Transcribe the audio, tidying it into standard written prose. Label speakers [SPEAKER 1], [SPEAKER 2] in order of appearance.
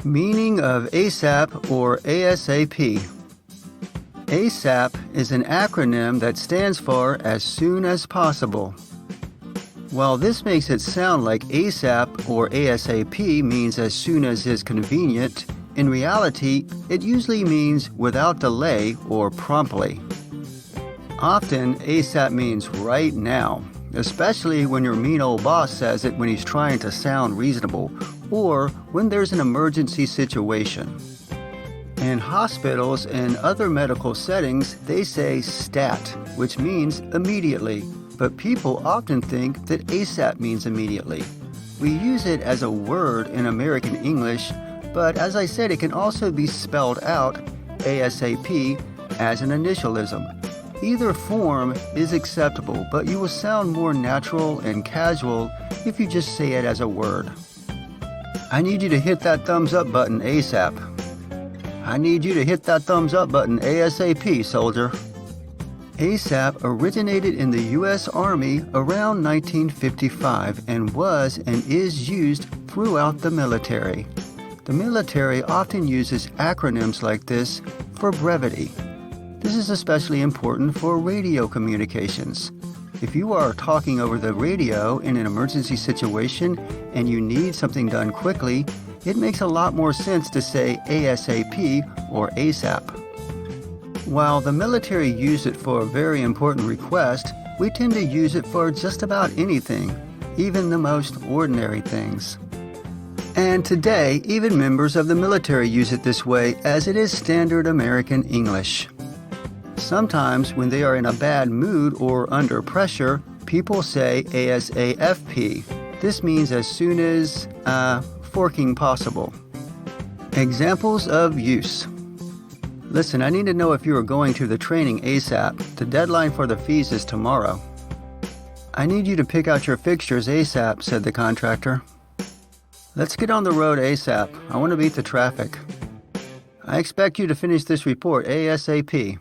[SPEAKER 1] Meaning of a.s.a.p or a.s.a.p. a.s.a.p is an acronym that stands for as soon as possible. While this makes it sound like a.s.a.p or a.s.a.p means as soon as is convenient, in reality, it usually means without delay or promptly. Often, a.s.a.p means right now, especially when your mean old boss says it when he's trying to sound reasonable, or when there's an emergency situation. In hospitals and other medical settings, they say stat, which means immediately, but people often think that a.s.a.p means immediately. We use it as a word in American English, but as I said, it can also be spelled out, a.s.a.p, as an initialism. Either form is acceptable, but you will sound more natural and casual if you just say it as a word. I need you to hit that thumbs up button ASAP. I need you to hit that thumbs up button ASAP, soldier. a.s.a.p originated in the U.S. Army around 1955 and was and is used throughout the military. The military often uses acronyms like this for brevity. This is especially important for radio communications. If you are talking over the radio in an emergency situation and you need something done quickly, it makes a lot more sense to say ASAP or ASAP. While the military used it for a very important request, we tend to use it for just about anything, even the most ordinary things. And today, even members of the military use it this way as it is standard American English. Sometimes when they are in a bad mood or under pressure, people say a.s.a.p. This means as soon as, forking possible. Examples of use. Listen, I need to know if you are going to the training ASAP. The deadline for the fees is tomorrow. I need you to pick out your fixtures ASAP, said the contractor. Let's get on the road ASAP. I want to beat the traffic. I expect you to finish this report ASAP.